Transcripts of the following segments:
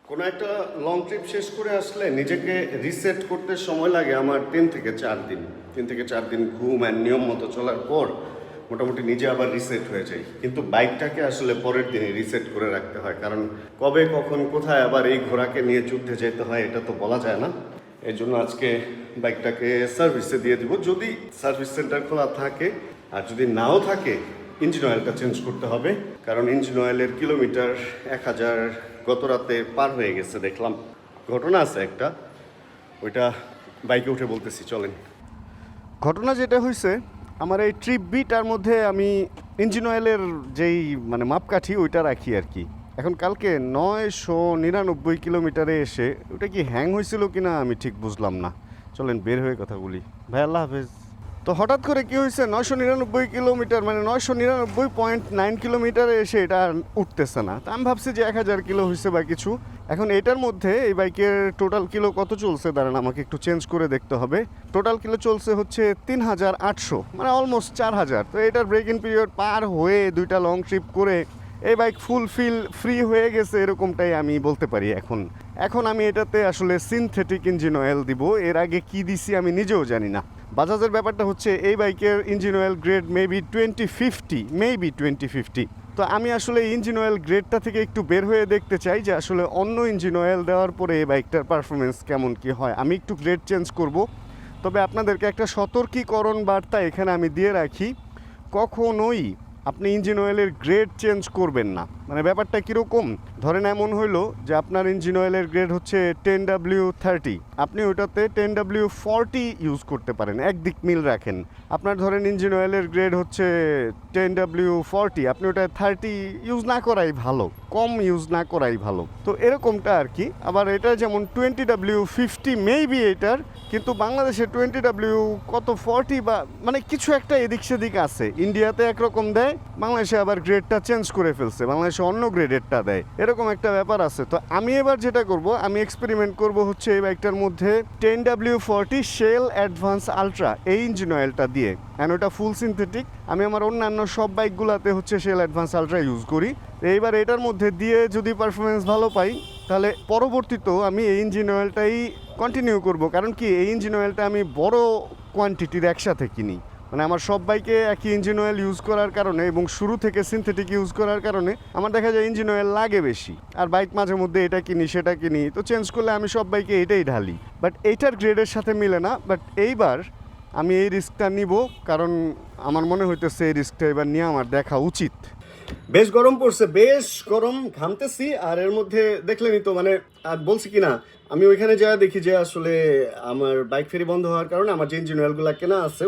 কোনো একটা long trip শেষ করে আসলে নিজেকে রিসেট করতে সময় লাগে আমার 3 থেকে 4 দিন ঘুম আর নিয়ম মতো চলার পর মোটামুটি নিজে আবার রিসেট হয়ে যাই। কিন্তু বাইকটাকে আসলে পরের দিনে রিসেট করে রাখতে হয়, কারণ কবে কখন কোথায় আবার এই ঘোড়াকে নিয়ে যুদ্ধে যেতে হয় এটা তো বলা যায় না। এই জন্য আজকে বাইকটাকে সার্ভিসে দিয়ে দিব, যদি সার্ভিস সেন্টার খোলা থাকে, আর যদি নাও থাকে ইঞ্জিন অয়েলটা চেঞ্জ করতে হবে, কারণ ইঞ্জিন অয়েলের কিলোমিটার 1000 গত রাতে পার হয়ে গেছে। দেখলাম ঘটনা আছে একটা, ওইটা বাইকে উঠে বলতেছি, চলেন। ঘটনা যেটা হয়েছে, আমার এই ট্রিপ বিটার মধ্যে আমি ইঞ্জিন অয়েলের যেই মাপকাঠি ওইটা রাখি আর কি। এখন কালকে 999 কিলোমিটারে এসে ওটা কি হ্যাং হয়েছিল কিনা আমি ঠিক বুঝলাম না। চলেন বের হয়ে কথা বলি। ভাই আল্লাহ হাফেজ। তো হঠাৎ করে কি হয়েছে, 999 কিলোমিটার 999.9 কিলোমিটারে এসে এটা আর উঠতেছে না। তা আমি ভাবছি যে 1000 কিলো হয়েছে বা কিছু। এখন এটার মধ্যে এই বাইকের টোটাল কিলো কত চলছে দাঁড়ান, আমাকে একটু চেঞ্জ করে দেখতে হবে। টোটাল কিলো চলছে হচ্ছে 3800, অলমোস্ট 4000। তো এটার ব্রেক ইন পিরিয়ড পার হয়ে 2টা লং ট্রিপ করে এই বাইক ফুল ফিল ফ্রি হয়ে গেছে, এরকমটাই আমি বলতে পারি। এখন আমি এটাতে আসলে সিনথেটিক ইঞ্জিন অয়েল দিব। এর আগে কি দিছি আমি নিজেও জানি না। বাজাজের ব্যাপারটা হচ্ছে এই বাইকের ইঞ্জিন অয়েল গ্রেড মেবি 2050। তো আমি আসলে ইঞ্জিন অয়েল গ্রেডটা থেকে একটু বের হয়ে দেখতে চাই যে আসলে অন্য ইঞ্জিন অয়েল দেওয়ার পরে এই বাইকটার পারফরমেন্স কেমন কি হয়। আমি একটু গ্রেড চেঞ্জ করব। তবে আপনাদেরকে একটা সতর্কীকরণ বার্তা এখানে আমি দিয়ে রাখি, কখনোই আপনি ইঞ্জিন অয়েলের গ্রেড চেঞ্জ করবেন না। ব্যাপারটা কীরকম, ধরেন এমন হইলো যে আপনার ইঞ্জিন অয়েলের গ্রেড হচ্ছে 10W30, আপনি ওইটাতে 10W40 ইউজ করতে পারেন, একদিক মিল রাখেন। আপনার ধরেন ইঞ্জিন অয়েলের গ্রেড হচ্ছে 10W40, আপনি ওটা 30 ইউজ না করাই ভালো, কম ইউজ না করাই ভালো। তো এরকমটা আর কি। আবার এটা যেমন 20W50 মেবি এটার, কিন্তু বাংলাদেশে 20W কত 40 বা কিছু একটা এদিক সেদিক আছে। ইন্ডিয়াতে একরকম দেয়, বাংলাদেশে আবার গ্রেডটা চেঞ্জ করে ফেলছে, বাংলাদেশে অন্য গ্রেডেরটা দেয়, এরকম একটা ব্যাপার আছে। তো আমি এবার যেটা করব, আমি এক্সপেরিমেন্ট করব হচ্ছে এই বাইকটার মধ্যে 10W40 শেল অ্যাডভান্স আলট্রা এই ইঞ্জিন অয়েলটা দিয়ে। অ্যান্ড ওটা ফুল সিনথেটিক। আমি আমার অন্যান্য সব বাইকগুলোতে হচ্ছে শেল অ্যাডভান্স আলট্রা ইউজ করি। এইবার এটার মধ্যে দিয়ে যদি পারফরমেন্স ভালো পাই, তাহলে পরবর্তীতেও আমি এই ইঞ্জিন অয়েলটাই কন্টিনিউ করব। কারণ কি, এই ইঞ্জিন অয়েলটা আমি বড় কোয়ান্টিটির একসাথে কিনি। আমার সব বাইকে একই ইঞ্জিন অয়েল ইউজ করার কারণে এবং শুরু থেকে সিনথেটিক ইউজ করার কারণে আমার দেখা যায় ইঞ্জিন অয়েল লাগে বেশি। আর বাইক মাঝে মধ্যে এটা কিনি সেটা কিনি, তো চেঞ্জ করলে আমি সব বাইকে এটাই ঢালি। বাট এইটার গ্রেডের সাথে মিলে না। বাট এইবার আমি এই রিস্কটা নিব, কারণ আমার মনে হইতেছে এই রিস্কটা এবার নিয়ে আমার দেখা উচিত। বেশ গরম পড়ছে, বেশ গরম, ঘামতেছি। আর এর মধ্যে দেখলেনই তো আর বলছি কি না, আমি ওইখানে যা দেখি যে আসলে আমার বাইক ফেরি বন্ধ হওয়ার কারণে আমার যে ইঞ্জিন অয়েলগুলো কেনা আছে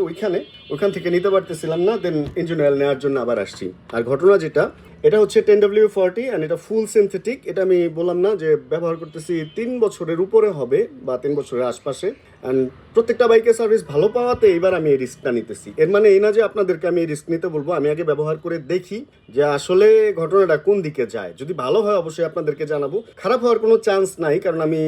ওইখান থেকে নিতে পারতেছিলাম না। দেন ইঞ্জিন অয়েল নেওয়ার জন্য আবার আসছি। আর ঘটনা যেটা, এটা হচ্ছে 10W40 অ্যান্ড এটা ফুল সিনথেটিক। এটা আমি বললাম না যে ব্যবহার করতেছি 3 বছরের উপরে হবে বা 3 বছরের আশপাশে। অ্যান্ড প্রত্যেকটা বাইকের সার্ভিস ভালো পাওয়াতে এবার আমি এই রিস্কটা নিতেছি। এর এই না যে আপনাদেরকে আমি এই রিস্ক নিতে বলবো, আমি আগে ব্যবহার করে দেখি যে আসলে ঘটনাটা কোন দিকে যায়। যদি ভালো হয় অবশ্যই আপনাদেরকে জানাবো, খারাপ হওয়ার কোনো চান্স নাই। কারণ আমি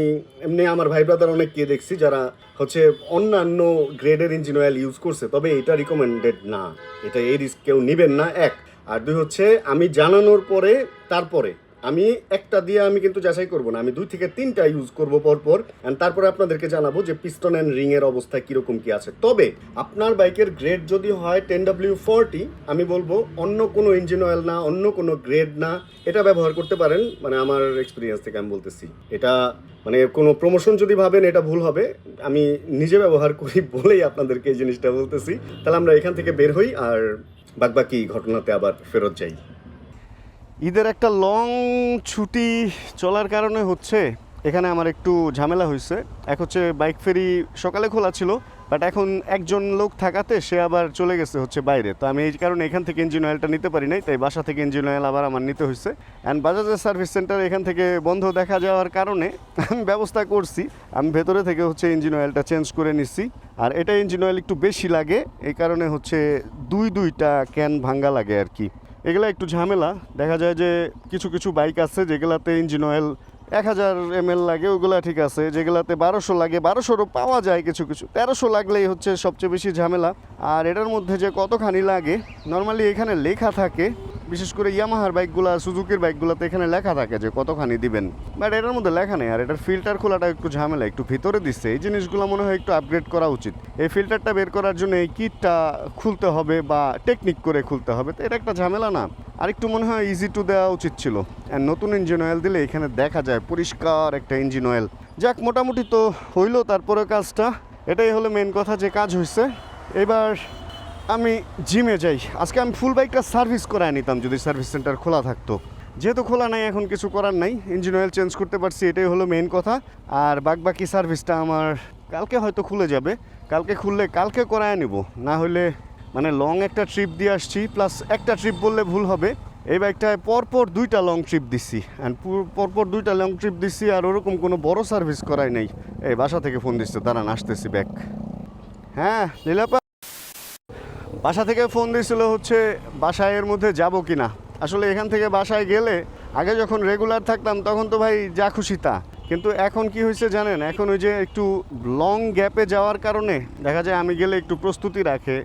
এমনি আমার ভাই ব্রাদার অনেককে দেখছি যারা হচ্ছে অন্যান্য গ্রেডের ইঞ্জিন অয়েল ইউজ করছে, তবে এটা রিকমেন্ডেড না। এটা এই রিস্ক কেউ নেবেন না, এক। আর দুই হচ্ছে, আমি জানানোর পরে তারপরে আমি একটা দিয়ে আমি কিন্তু যাচাই করবো না, আমি 2 থেকে 3টা ইউজ করবো পরপর। অ্যান্ড তারপরে আপনাদেরকে জানাবো যে পিস্টন অ্যান্ড রিংয়ের অবস্থা কীরকম কী আছে। তবে আপনার বাইকের গ্রেড যদি হয় 10W40, আমি বলবো অন্য কোনো ইঞ্জিন অয়েল না, অন্য কোনো গ্রেড না, এটা ব্যবহার করতে পারেন। আমার এক্সপিরিয়েন্স থেকে আমি বলতেছি, এটা কোনো প্রমোশন যদি ভাবেন এটা ভুল হবে। আমি নিজে ব্যবহার করি বলেই আপনাদেরকে এই জিনিসটা বলতেছি। তাহলে আমরা এখান থেকে বের হই আর বাকি ঘটনাতে আবার ফেরত যাই। ঈদের একটা লং ছুটি চলার কারণে হচ্ছে এখানে আমার একটু ঝামেলা হয়েছে। এক হচ্ছে বাইক ফেরি সকালে খোলা ছিল, বাট এখন একজন লোক থাকাতে সে আবার চলে গেছে হচ্ছে বাইরে। তো আমি এই কারণে এখান থেকে ইঞ্জিন অয়েলটা নিতে পারি নাই, তাই বাসা থেকে ইঞ্জিন অয়েল আবার আমার নিতে হয়েছে। অ্যান্ড বাজাজের সার্ভিস সেন্টার এখান থেকে বন্ধ দেখা যাওয়ার কারণে আমি ব্যবস্থা করছি, আমি ভেতরে থেকে হচ্ছে ইঞ্জিন অয়েলটা চেঞ্জ করে নিচ্ছি। আর এটা ইঞ্জিন অয়েল একটু বেশি লাগে, এই কারণে হচ্ছে 2টা ক্যান ভাঙ্গা লাগে আর কি। এগুলা একটু ঝামেলা। দেখা যায় যে কিছু বাইক আছে যেগুলাতে ইঞ্জিন অয়েল 1000 ml লাগে, ওগুলা ঠিক আছে। যেগুলাতে 1200 লাগে, 1200রও পাওয়া যায় কিছু 1300 লাগলেই হচ্ছে সবচেয়ে বেশি ঝামেলা। আর এটার মধ্যে যে কতখানি লাগে নর্মালি এখানে লেখা থাকে বিশেষ করে ইয়ামাহার বাইকগুলো, সুজুকির বাইকগুলোতে এখানে লেখা থাকে যে কতখানি দিবেন, বাট এটার মধ্যে লেখা নেই। আর এটার ফিল্টার খোলাটা একটু ঝামেলা, একটু ভিতরে দিচ্ছে। এই জিনিসগুলো মনে হয় একটু আপগ্রেড করা উচিত। এই ফিল্টারটা বের করার জন্য এই কিটটা খুলতে হবে বা টেকনিক করে খুলতে হবে, তো এটা একটা ঝামেলা না? আর একটু মনে হয় ইজি টু দেওয়া উচিত ছিল। আর নতুন ইঞ্জিন অয়েল দিলে এখানে দেখা যায় পরিষ্কার একটা ইঞ্জিন অয়েল। যাক, মোটামুটি তো হইলো তারপরে কাজটা। এটাই হলো মেন কথা যে কাজ হয়েছে। এবার আমি জিমে যাই। আজকে আমি ফুল বাইকটা সার্ভিস করায় নিতাম যদি সার্ভিস সেন্টার খোলা থাকতো, যেহেতু খোলা নাই এখন কিছু করার নাই। ইঞ্জিন অয়েল চেঞ্জ করতে পারছি, এটাই হলো মেন কথা। আর বাকি সার্ভিসটা আমার কালকে হয়তো খুলে যাবে। কালকে খুললে কালকে করায় নিব, না হলে মানে লং একটা ট্রিপ দিয়ে আসছি, প্লাস একটা ট্রিপ বললে ভুল হবে, এই বাইকটায় পরপর 2টা লং ট্রিপ দিচ্ছি। অ্যান্ড পরপর 2টা লং ট্রিপ দিচ্ছি, আর ওরকম কোনো বড় সার্ভিস করাই নেই। এই বাসা থেকে ফোন দিচ্ছে, দাঁড়ান আসতেছি ব্যাক। হ্যাঁ লীলাপা, বাসা থেকে ফোন দিয়েছিল হচ্ছে বাসায় এর মধ্যে যাব কি না। আসলে এখান থেকে বাসায় গেলে আগে যখন রেগুলার থাকতাম তখন তো ভাই যা খুশি তা, কিন্তু এখন কি হয়েছে জানেন, এখন ওই যে একটু লং গ্যাপে যাওয়ার কারণে দেখা যায় আমি গেলে একটু প্রস্তুতি রাখে।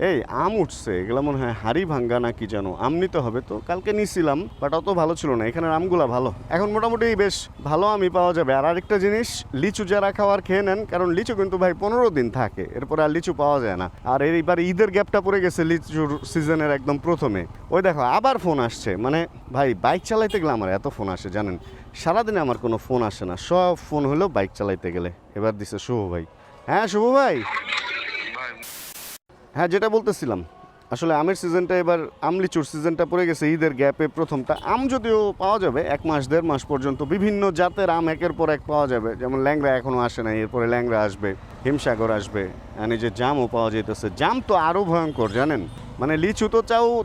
এই আম উঠছে, এগুলো মনে হয় হাড়ি ভাঙ্গা না কি যেন, আম নিতে হবে। তো কালকে নিয়েছিলাম, বাট অত ভালো ছিল না। এখানের আমগুলা ভালো, এখন মোটামুটি বেশ ভালো আমি পাওয়া যাবে। আর আরেকটা জিনিস, লিচু যারা খাওয়ার খেয়ে নেন, কারণ লিচু কিন্তু ভাই 15 দিন থাকে, এরপরে আর লিচু পাওয়া যায় না। আর এইবার ঈদের গ্যাপটা পড়ে গেছে লিচুর সিজনের একদম প্রথমে। ওই দেখো আবার ফোন আসছে। মানে ভাই বাইক চালাইতে গেলে আমার এত ফোন আসে জানেন, সারাদিনে আমার কোনো ফোন আসে না, সব ফোন হলো বাইক চালাইতে গেলে। এবার দিছে শুভ ভাই। হ্যাঁ শুভ ভাই, হ্যাঁ যেটা বলতেছিলাম, আসলে আমের সিজনটা এবার লিচুর সিজনটা পড়ে গেছে ঈদের গ্যাপে প্রথমটা। আম যদিও পাওয়া যাবে 1 মাস 1.5 মাস পর্যন্ত, বিভিন্ন জাতের আম একের পর এক পাওয়া যাবে। যেমন ল্যাংড়া এখনও আসে নাই, এরপরে ল্যাংড়া আসবে, হিমসাগর আসবে, আর এই যে জামও পাওয়া যেতেছে। জাম তো আরও ভয়ঙ্কর জানেন, মানে লিচু তো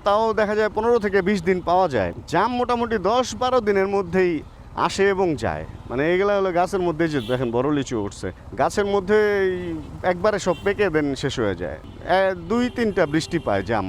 তাও দেখা যায় 15 থেকে 20 দিন পাওয়া যায়, জাম মোটামুটি 10-12 দিনের মধ্যেই আসে এবং যায়। মানে এগুলো হলো গাছের মধ্যে, যে দেখেন বড় লিচু উঠছে গাছের মধ্যে, একবারে সব পেকে দেন শেষ হয়ে যায়। 2-3টা বৃষ্টি পায় জাম।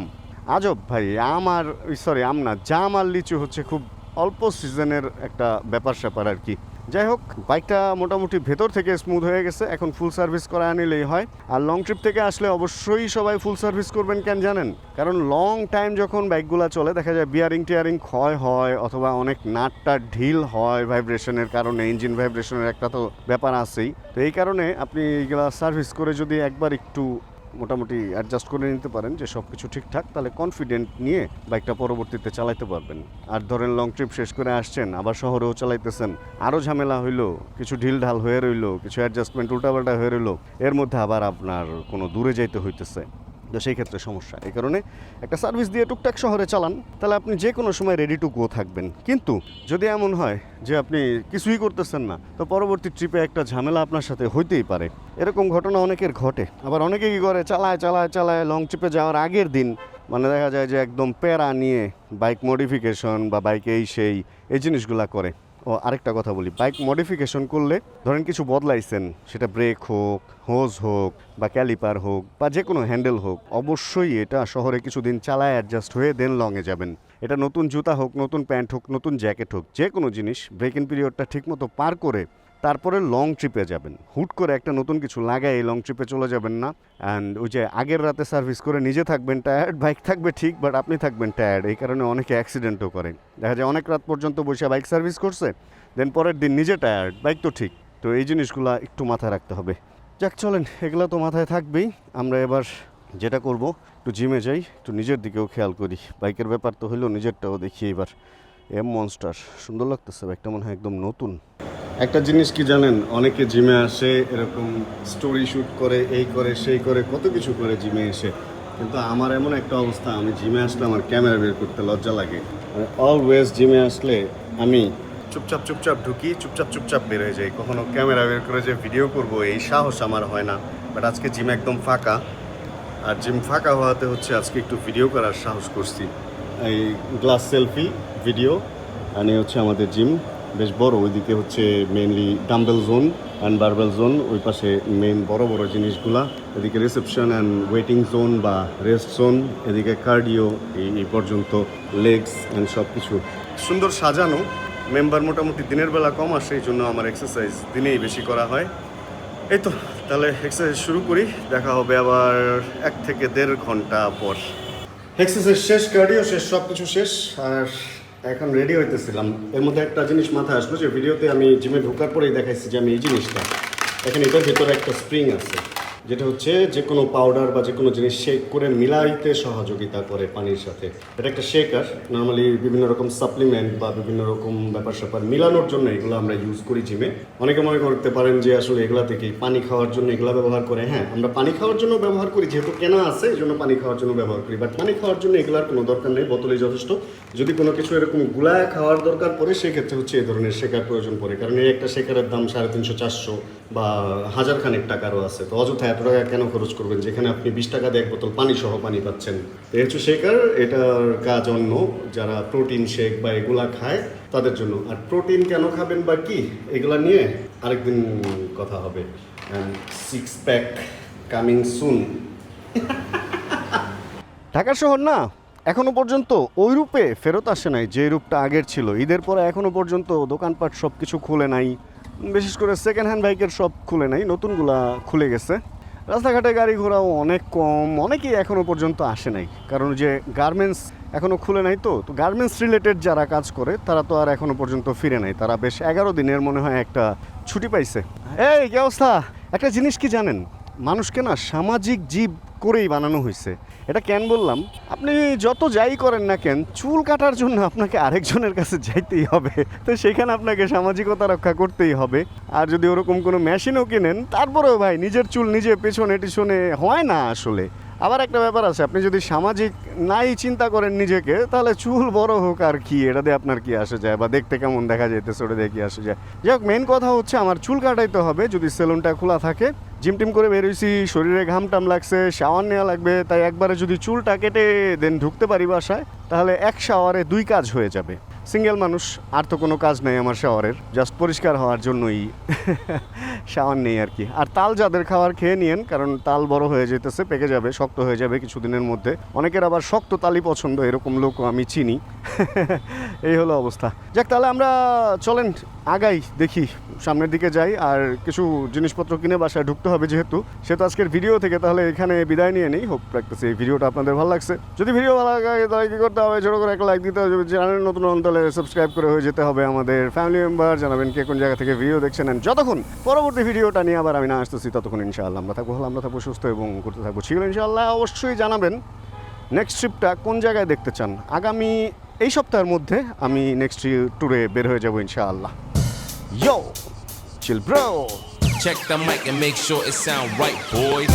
আজব ভাই, আম না, জাম আর লিচু হচ্ছে খুব অল্প সিজনের একটা ব্যাপার স্যাপার আর কি। যাই হোক, বাইকটা মোটামুটি ভেতর থেকে স্মুথ হয়ে গেছে, এখন ফুল সার্ভিস করা নিলেই হয়। আর লং ট্রিপ থেকে আসলে অবশ্যই সবাই ফুল সার্ভিস করবেন, কেন জানেন? কারণ লং টাইম যখন বাইকগুলো চলে দেখা যায় বিয়ারিং টিয়ারিং ক্ষয় হয়, অথবা অনেক নাটটা ঢিল হয় ভাইব্রেশনের কারণে, ইঞ্জিন ভাইব্রেশনের একটা তো ব্যাপার আছেই। তো এই কারণে আপনি এইগুলা সার্ভিস করে যদি একবার একটু মোটামুটি অ্যাডজাস্ট করে নিতে পারেন যে সব কিছু ঠিকঠাক, তাহলে কনফিডেন্ট নিয়ে বাইকটা পরবর্তীতে চালাইতে পারবেন। আর ধরেন লং ট্রিপ শেষ করে আসছেন, আবার শহরেও চালাইতেছেন, আরও ঝামেলা হইলো, কিছু ঢিল ঢাল হয়ে রইলো, কিছু অ্যাডজাস্টমেন্ট উল্টাপাল্টা হয়ে রইলো, এর মধ্যে আবার আপনার কোনো দূরে যাইতে হইতেছে, তো সেই ক্ষেত্রে সমস্যা। এই কারণে একটা সার্ভিস দিয়ে টুকটাক শহরে চালান, তাহলে আপনি যে কোনো সময় রেডি টু গো থাকবেন। কিন্তু যদি এমন হয় যে আপনি কিছুই করতেছেন না, তো পরবর্তী ট্রিপে একটা ঝামেলা আপনার সাথে হইতেই পারে। এরকম ঘটনা অনেকের ঘটে। আবার অনেকে কী করে, চালায় লং ট্রিপে যাওয়ার আগের দিন মানে দেখা যায় যে একদম প্যারা নিয়ে বাইক মডিফিকেশন বা বাইকে এই জিনিসগুলা করে। ও আরেকটা কথা বলি, বাইক মডিফিকেশন করলে ধরেন কিছু বদলাইছেন, সেটা ব্রেক হোক, হোজ হোক, বা ক্যালিপার হোক, বা যে কোনো হ্যান্ডেল হোক, অবশ্যই এটা শহরে কিছুদিন চালায় অ্যাডজাস্ট হয়ে দেন লংয়ে যাবেন। এটা নতুন জুতা হোক, নতুন প্যান্ট হোক, নতুন জ্যাকেট হোক, যে কোনো জিনিস ব্রেক ইন পিরিয়ডটা ঠিকমতো পার করে তারপরে লং ট্রিপে যাবেন। হুট করে একটা নতুন কিছু লাগায় এই লং ট্রিপে চলে যাবেন না। অ্যান্ড ওই যে আগের রাতে সার্ভিস করে নিজে থাকবেন টায়ার্ড, বাইক থাকবে ঠিক, বাট আপনি থাকবেন টায়ার্ড। এই কারণে অনেকে অ্যাক্সিডেন্টও করে, দেখা যায় অনেক রাত পর্যন্ত বসে বাইক সার্ভিস করছে, দেন পরের দিন নিজে টায়ার্ড, বাইক তো ঠিক। তো এই জিনিসগুলো একটু মাথায় রাখতে হবে। যাক চলেন, এগুলো তো মাথায় থাকবেই। আমরা এবার যেটা করব, একটু জিমে যাই, একটু নিজের দিকেও খেয়াল করি। বাইকের ব্যাপার তো হইলো, নিজেরটাও দেখি। এবার মনস্টার সুন্দর লাগতেছে, বাইকটা মনে হয় একদম নতুন। একটা জিনিস কি জানেন, অনেকে জিমে আসে এরকম স্টোরি শ্যুট করে, এই করে সেই করে, কত কিছু করে জিমে এসে, কিন্তু আমার এমন একটা অবস্থা, আমি জিমে আসলে আমার ক্যামেরা বের করতে লজ্জা লাগে। অলওয়েজ জিমে আসলে আমি চুপচাপ ঢুকি, চুপচাপ বের হয়ে যাই। কখনো ক্যামেরা বের করে যে ভিডিও করব এই সাহস আমার হয় না। বাট আজকে জিম একদম ফাঁকা, আর জিম ফাঁকা হওয়াতে হচ্ছে আজকে একটু ভিডিও করার সাহস করছি। এই গ্লাস সেলফি ভিডিও, আর এই হচ্ছে আমাদের জিম, বেশ বড়। ওইদিকে হচ্ছে mainly dumbbell zone and barbell zone, ওই পাশে মেইন বড় জিনিসগুলা, এদিকে রিসেপশন অ্যান্ড ওয়েটিং জোন বা রেস্ট জোন, এদিকে কার্ডিও, এই পর্যন্ত লেগস অ্যান্ড সব কিছু সুন্দর সাজানো। মেম্বার মোটামুটি দিনের বেলা কম আসে, এই জন্য আমার এক্সারসাইজ দিনেই বেশি করা হয়। এই তো, তাহলে এক্সারসাইজ শুরু করি, দেখা হবে আবার 1 থেকে 1.5 ঘন্টা পর। এক্সারসাইজ শেষ, কার্ডিও শেষ, সব কিছু শেষ, আর এখন রেডি হইতেছিলাম। এর মধ্যে একটা জিনিস মাথায় আসলো যে ভিডিওতে আমি জিমে ঢোকার পরেই দেখাইছি যে আমি এই জিনিসটা এখন এটার ভেতরে একটা স্প্রিং আছে, যেটা হচ্ছে যে কোনো পাউডার বা যে কোনো জিনিস শেক করে মিলাইতে সহযোগিতা করে পানির সাথে। এটা একটা শেকার, নর্মালি বিভিন্ন রকম সাপ্লিমেন্ট বা বিভিন্ন রকম ব্যাপার স্যাপার মিলানোর জন্য এগুলো আমরা ইউজ করি জিমে। অনেকে মনে করতে পারেন যে আসলে এগুলা থেকে পানি খাওয়ার জন্য এগুলো ব্যবহার করে। হ্যাঁ, আমরা পানি খাওয়ার জন্য ব্যবহার করি, যেহেতু কেনা আছে এই জন্য পানি খাওয়ার জন্য ব্যবহার করি, বাট পানি খাওয়ার জন্য এগুলার কোনো দরকার নেই, বোতলেই যথেষ্ট। যদি কোনো কিছু এরকম গুলায় খাওয়ার দরকার পড়ে সেক্ষেত্রে হচ্ছে এই ধরনের শেকার প্রয়োজন পড়ে, কারণ এই একটা শেকারের দাম 350-400 বা 1000 খানেক টাকারও আছে। তো অযথা এত টাকা কেন খরচ করবেন যেখানে আপনি 20 টাকা দিয়ে এক বোতল পানি সহ পানি পাচ্ছেন। এই হচ্ছে শেকার, এটার কাজ অন্য যারা প্রোটিন শেক বা এগুলা খায় তাদের জন্য। আর প্রোটিন কেন খাবেন বা কি, এগুলা নিয়ে আরেকদিন কথা হবে। Six pack coming soon. Dhaka শহর না এখনো পর্যন্ত ওই রূপে ফেরত আসে নাই যে রূপটা আগের ছিল। ঈদের পরে এখনো পর্যন্ত দোকানপাট সব কিছু খুলে নাই, বিশেষ করে সেকেন্ড হ্যান্ড বাইকের সব খুলে নাই, নতুনগুলা খুলে গেছে। রাস্তাঘাটে গাড়ি ঘোড়াও অনেক কম, অনেকেই এখনও পর্যন্ত আসে নাই, কারণ যে গার্মেন্টস এখনও খুলে নাই। তো গার্মেন্টস রিলেটেড যারা কাজ করে তারা তো আর এখনও পর্যন্ত ফিরে নাই, তারা বেশ 11 দিনের মনে হয় একটা ছুটি পাইছে। এই কি অবস্থা? একটা জিনিস কি জানেন, মানুষকে না সামাজিক জীব করেই বানানো হয়েছে। এটা কেন বললাম, আপনি যত যাই করেন না কেন, চুল কাটার জন্য আপনাকে আরেকজনের কাছে যাইতেই হবে, তো সেখানে আপনাকে সামাজিকতা রক্ষা করতেই হবে। আর যদি ওরকম কোনো মেশিনও কিনেন, তারপরেও ভাই নিজের চুল নিজে পেছনে টিছনে হয় না আসলে। আবার একটা ব্যাপার আছে, আপনি যদি সামাজিক নাই চিন্তা করেন নিজেকে, তাহলে চুল বড় হোক আর কি, এটা দিয়ে আপনার কি আসে যায়, বা দেখতে কেমন দেখা যেতেছে ওটা দিয়ে কি আসে যায়। যাই হোক, মেন কথা হচ্ছে আমার চুল কাটাইতে হবে। যদি সেলুনটা খোলা থাকে, জিম টিম করে বেরোইছি, শরীরে ঘাম টাম লাগছে, শাওয়ার নেওয়া লাগবে, তাই একবারে যদি চুলটা কেটে দেন ঢুকতে পারি বাসায়, তাহলে এক শাওয়ারে 2 কাজ হয়ে যাবে। সিঙ্গেল মানুষ, আর তো কোনো কাজ নেই আমার শাওয়ারের, জাস্ট পরিষ্কার হওয়ার জন্যই শাওয়ার নেই আর কি। আর তাল যাদের খাওয়ার খেয়ে নিয়েন, কারণ তাল বড় হয়ে যেতেছে, পেকে যাবে, শক্ত হয়ে যাবে কিছুদিনের মধ্যে। অনেকের আবার শক্ত তালই পছন্দ, এরকম লোকও আমি চিনি। এই হলো অবস্থা। যাক, তাহলে আমরা চলেন আগাই, দেখি সামনের দিকে যাই। আর কিছু জিনিসপত্র কিনে বাসায় ঢুকতে হবে যেহেতু আজকের ভিডিও থেকে, তাহলে এখানে বিদায় নিয়ে নেই। হোপ রাখতেছি এই ভিডিওটা আপনাদের ভালো লাগছে। যদি ভিডিও ভালো লাগে তাহলে কী করতে হবে, ছোটো করে একটা লাইক দিতে হবে। চ্যানেল নতুন হন তাহলে সাবস্ক্রাইব করে হয়ে যেতে হবে আমাদের ফ্যামিলি মেম্বার। জানাবেন কে কোন জায়গা থেকে ভিডিও দেখছেন। যতক্ষণ পরবর্তী ভিডিওটা নিয়ে আবার আমি না আসতেছি, ততক্ষণ ইনশাআল্লাহ আমরা থাকবো ভালো, আমরা থাকবো সুস্থ এবং করতে থাকবো ছিল ইনশাআল্লাহ। অবশ্যই জানাবেন নেক্সট ট্রিপটা কোন জায়গায় দেখতে চান। আগামী এই সপ্তাহের মধ্যে আমি নেক্সট ট্যুরে বের হয়ে যাবো ইনশাআল্লাহ। Yo, chill bro. Check the mic and make sure it sound right, boys.